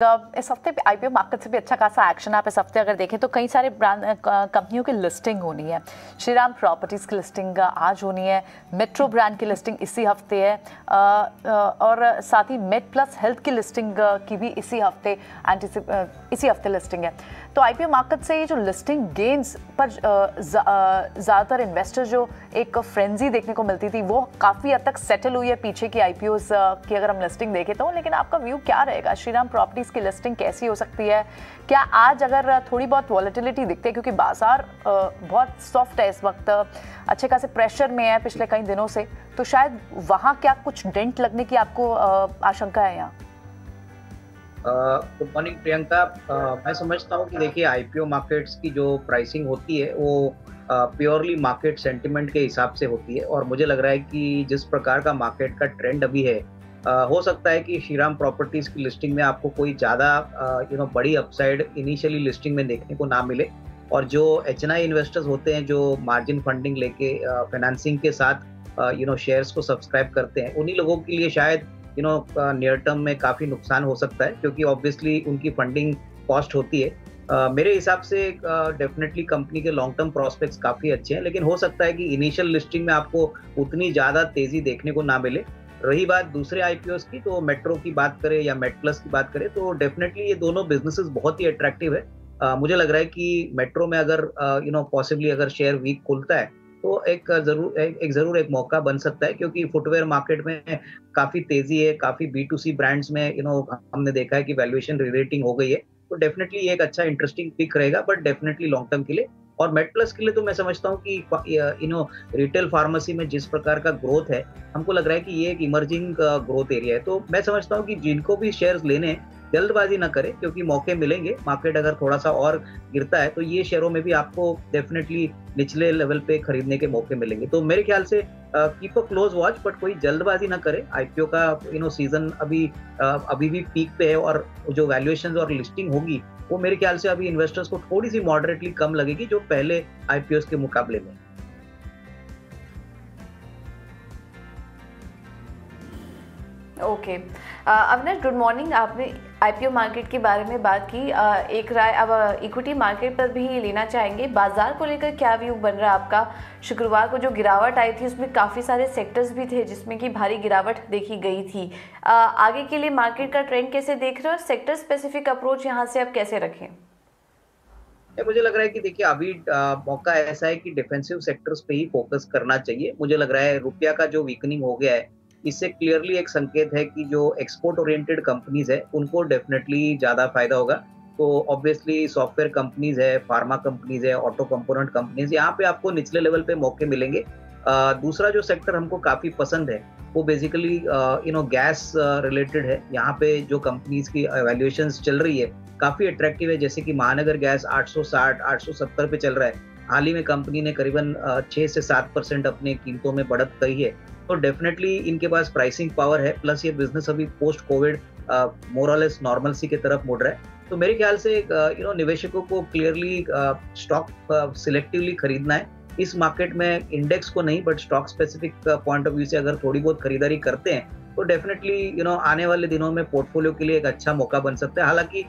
इस हफ्ते पे आईपीओ मार्केट से भी अच्छा खासा एक्शन आप इस हफ्ते अगर देखें तो कई सारे ब्रांड कंपनियों की लिस्टिंग होनी है। श्रीराम प्रॉपर्टीज़ की लिस्टिंग आज होनी है, मेट्रो ब्रांड की लिस्टिंग इसी हफ्ते है और साथ ही मेड प्लस हेल्थ की लिस्टिंग की भी इसी हफ्ते लिस्टिंग है। तो आईपीओ मार्केट से ये जो लिस्टिंग गेन्स पर ज़्यादातर इन्वेस्टर जो एक फ्रेंजी देखने को मिलती थी वो काफ़ी हद तक सेटल हुई है पीछे की आईपीओज़ की अगर हम लिस्टिंग देखें तो। लेकिन आपका व्यू क्या रहेगा, श्रीराम प्रॉपर्टीज़ की लिस्टिंग कैसी हो सकती है? क्या आज अगर थोड़ी बहुत वॉलेटिलिटी दिखती है क्योंकि बाजार बहुत सॉफ्ट है इस वक्त, अच्छे खासे प्रेशर में है पिछले कई दिनों से, तो शायद वहाँ क्या कुछ डेंट लगने की आपको आशंका है यहाँ? Good morning Priyanka. मैं समझता हूँ कि देखिए आईपीओ मार्केट्स की जो प्राइसिंग होती है वो प्योरली मार्केट सेंटिमेंट के हिसाब से होती है और मुझे लग रहा है कि जिस प्रकार का मार्केट का ट्रेंड अभी है हो सकता है कि श्रीराम प्रॉपर्टीज की लिस्टिंग में आपको कोई ज़्यादा बड़ी अपसाइड इनिशियली लिस्टिंग में देखने को ना मिले और जो एचएनआई इन्वेस्टर्स होते हैं जो मार्जिन फंडिंग लेके फाइनेंसिंग के साथ शेयर्स को सब्सक्राइब करते हैं, उन्हीं लोगों के लिए शायद नियर टर्म में काफ़ी नुकसान हो सकता है क्योंकि ऑब्वियसली उनकी फंडिंग कॉस्ट होती है। मेरे हिसाब से डेफिनेटली कंपनी के लॉन्ग टर्म प्रोस्पेक्ट्स काफ़ी अच्छे हैं, लेकिन हो सकता है कि इनिशियल लिस्टिंग में आपको उतनी ज़्यादा तेज़ी देखने को ना मिले। रही बात दूसरे आईपीओस की, तो मेट्रो की बात करें या मेड प्लस की बात करें तो डेफिनेटली ये दोनों बिजनेसेस बहुत ही अट्रैक्टिव है। मुझे लग रहा है कि मेट्रो में अगर पॉसिबली अगर शेयर वीक खुलता है तो एक जरूर एक मौका बन सकता है क्योंकि फुटवेयर मार्केट में काफी तेजी है, काफी बी2सी ब्रांड्स में हमने देखा है कि वैल्यूएशन री-रेटिंग हो गई है, तो डेफिनेटली ये एक अच्छा इंटरेस्टिंग पिक रहेगा, बट डेफिनेटली लॉन्ग टर्म के लिए। और मेड प्लस के लिए तो मैं समझता हूँ कि रिटेल फार्मेसी में जिस प्रकार का ग्रोथ है, हमको लग रहा है कि ये एक इमर्जिंग ग्रोथ एरिया है, तो मैं समझता हूँ कि जिनको भी शेयर्स लेने हैं जल्दबाजी ना करें क्योंकि मौके मिलेंगे। मार्केट अगर थोड़ा सा और गिरता है तो ये शेयरों में भी आपको डेफिनेटली निचले लेवल पे खरीदने के मौके मिलेंगे। तो मेरे ख्याल से keep a close watch, but कोई जल्दबाजी ना करे। आईपीओ का सीजन अभी भी पीक पे है और जो वैल्यूएशन और लिस्टिंग होगी वो मेरे ख्याल से अभी इन्वेस्टर्स को थोड़ी सी मॉडरेटली कम लगेगी जो पहले आईपीओ के मुकाबले में। Okay Avinash, good morning. आपने आईपीओ मार्केट के बारे में बात की, एक राय अब इक्विटी मार्केट पर भी लेना चाहेंगे। बाजार को लेकर क्या व्यू बन रहा है आपका? शुक्रवार को जो गिरावट आई थी उसमें काफ़ी सारे सेक्टर्स भी थे जिसमें कि भारी गिरावट देखी गई थी। आगे के लिए मार्केट का ट्रेंड कैसे देख रहे हो? सेक्टर स्पेसिफिक अप्रोच यहाँ से आप कैसे रखें? मुझे लग रहा है कि देखिए अभी मौका ऐसा है कि डिफेंसिव सेक्टर्स पे ही फोकस करना चाहिए। मुझे लग रहा है रुपया का जो वीकनिंग हो गया है इससे क्लियरली एक संकेत है कि जो एक्सपोर्ट ओरिएंटेड कंपनीज है उनको डेफिनेटली ज्यादा फायदा होगा। तो ऑब्वियसली सॉफ्टवेयर कंपनीज है, फार्मा कंपनीज है, ऑटो कंपोनेंट कंपनीज, यहाँ पे आपको निचले लेवल पे मौके मिलेंगे। दूसरा जो सेक्टर हमको काफी पसंद है वो बेसिकली गैस रिलेटेड है। यहाँ पे जो कंपनीज की वैल्यूएशंस चल रही है काफी अट्रैक्टिव है, जैसे कि महानगर गैस 860 870 पे चल रहा है। हाल ही में कंपनी ने करीबन 6 से 7% अपने कीमतों में बढ़त करी है, तो डेफिनेटली इनके पास प्राइसिंग पावर है। प्लस ये बिजनेस अभी पोस्ट कोविड मोर और लेस नॉर्मलसी की तरफ मुड़ रहा है, तो मेरे ख्याल से निवेशकों को क्लियरली स्टॉक सिलेक्टिवली खरीदना है इस मार्केट में, इंडेक्स को नहीं but stock specific point of view से अगर थोड़ी बहुत खरीदारी करते हैं तो डेफिनेटली आने वाले दिनों में पोर्टफोलियो के लिए एक अच्छा मौका बन सकता है। हालांकि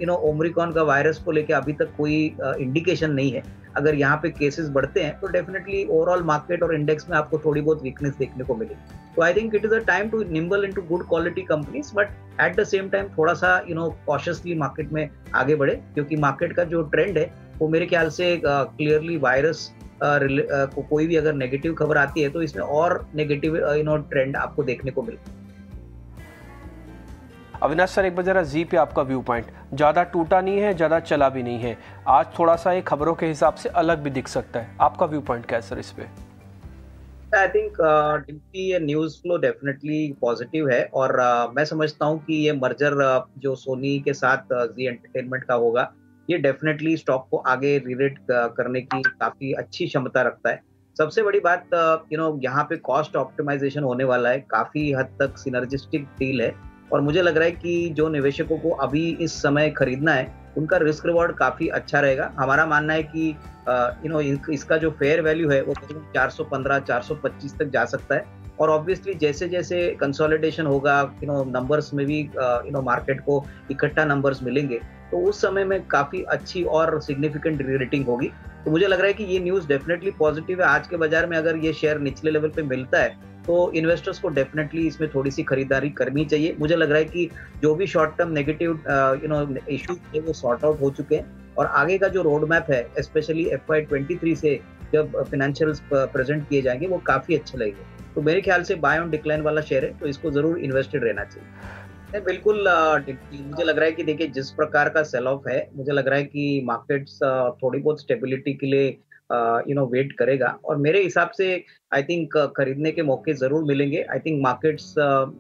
ओमिक्रॉन का वायरस को लेकर अभी तक कोई इंडिकेशन नहीं है। अगर यहाँ पे केसेस बढ़ते हैं तो डेफिनेटली ओवरऑल मार्केट और इंडेक्स में आपको थोड़ी बहुत वीकनेस देखने को मिलेगी। तो I think it is a time to nimble into good quality companies, but at the same time थोड़ा सा कॉशियसली मार्केट में आगे बढ़े क्योंकि मार्केट का जो ट्रेंड है वो मेरे ख्याल से क्लियरली वायरस को कोई भी अगर नेगेटिव खबर आती है तो इसमें और नेगेटिव ट्रेंड आपको देखने को मिले। अविनाश सर, एक बार जरा जी पे आपका व्यू पॉइंट। ज़्यादा टूटा नहीं है, ज़्यादा चला भी नहीं है, आज थोड़ा सा ये खबरों के हिसाब से अलग भी दिख सकता है, आपका व्यू पॉइंट क्या है सर इस पे? आई थिंक ये न्यूज फ्लो डेफिनेटली पॉजिटिव है और मैं समझता हूँ कि ये मर्जर जो सोनी के साथ जी एंटरटेनमेंट का होगा ये डेफिनेटली स्टॉक को आगे रीरेट करने की काफी अच्छी क्षमता रखता है। सबसे बड़ी बात यहाँ पे कॉस्ट ऑप्टिमाइजेशन होने वाला है, काफी हद तक सिनर्जिस्टिक डील है और मुझे लग रहा है कि जो निवेशकों को अभी इस समय खरीदना है उनका रिस्क रिवॉर्ड काफी अच्छा रहेगा। हमारा मानना है कि इसका जो फेयर वैल्यू है वो 415 425 तक जा सकता है और ऑब्वियसली जैसे जैसे कंसोलिडेशन होगा, नंबर्स में भी मार्केट को इकट्ठा नंबर्स मिलेंगे, तो उस समय में काफी अच्छी और सिग्निफिकेंट रेटिंग होगी। तो मुझे लग रहा है कि ये न्यूज़ डेफिनेटली पॉजिटिव है। आज के बाजार में अगर ये शेयर निचले लेवल पे मिलता है तो इन्वेस्टर्स को डेफिनेटली इसमें थोड़ी सी खरीदारी करनी चाहिए। मुझे लग रहा है कि जो भी शॉर्ट टर्म नेगेटिव इश्यूज थे वो सॉर्ट आउट हो चुके हैं और आगे का जो रोड मैप है, स्पेशली FY23 से जब फाइनेंशियल्स प्रेजेंट किए जाएंगे, वो काफी अच्छे लगेंगे। तो मेरे ख्याल से बाय ऑन डिक्लाइन वाला शेयर है, तो इसको जरूर इन्वेस्टेड रहना चाहिए। बिल्कुल मुझे लग रहा है कि देखिए जिस प्रकार का सेल ऑफ है, मुझे लग रहा है कि मार्केट्स थोड़ी बहुत स्टेबिलिटी के लिए वेट करेगा और मेरे हिसाब से आई थिंक खरीदने के मौके जरूर मिलेंगे। आई थिंक मार्केट्स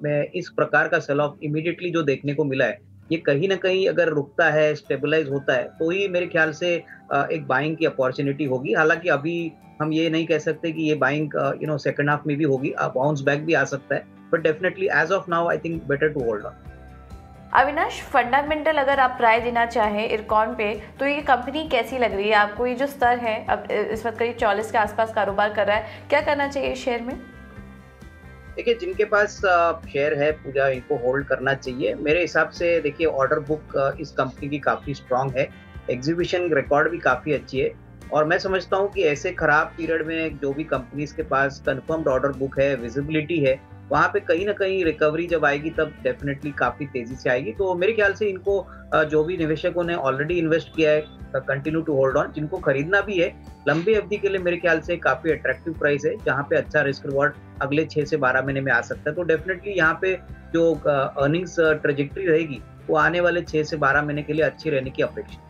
में इस प्रकार का सेल ऑफ इमीडिएटली जो देखने को मिला है, ये कहीं ना कहीं अगर रुकता है, स्टेबलाइज होता है, तो ही मेरे ख्याल से एक बाइंग की अपॉर्चुनिटी होगी। हालांकि अभी हम ये नहीं कह सकते कि ये बाइंग सेकंड हाफ में भी होगी, बाउंस बैक भी आ सकता है, but definitely as of now I think better to hold on. Avinash, fundamental अगर आप राय देना चाहें इरकॉन पे, तो ये कंपनी कैसी लग रही है आपको? ये जो स्तर है अब इस वक्त करीब 44 के आसपास कारोबार कर रहा है, क्या करना चाहिए शेयर में? देखिए जिनके पास शेयर है पूजा, इनको होल्ड करना चाहिए। मेरे हिसाब से देखिए ऑर्डर बुक इस कंपनी की काफी स्ट्रांग है, एग्जीबिशन रिकॉर्ड भी काफी अच्छी है और मैं समझता हूँ कि ऐसे खराब पीरियड में जो भी कंपनीज के पास कंफर्म्ड ऑर्डर बुक है, विजिबिलिटी है, वहां पे कहीं ना कहीं रिकवरी जब आएगी तब डेफिनेटली काफी तेजी से आएगी। तो मेरे ख्याल से इनको जो भी निवेशकों ने ऑलरेडी इन्वेस्ट किया है, कंटिन्यू टू होल्ड ऑन। जिनको खरीदना भी है लंबी अवधि के लिए, मेरे ख्याल से काफी अट्रैक्टिव प्राइस है, जहां पे अच्छा रिस्क रिवॉर्ड अगले 6 से 12 महीने में आ सकता है। तो डेफिनेटली यहाँ पे जो अर्निंग्स ट्रेजेक्टरी रहेगी वो आने वाले 6 से 12 महीने के लिए अच्छी रहने की अपेक्षा।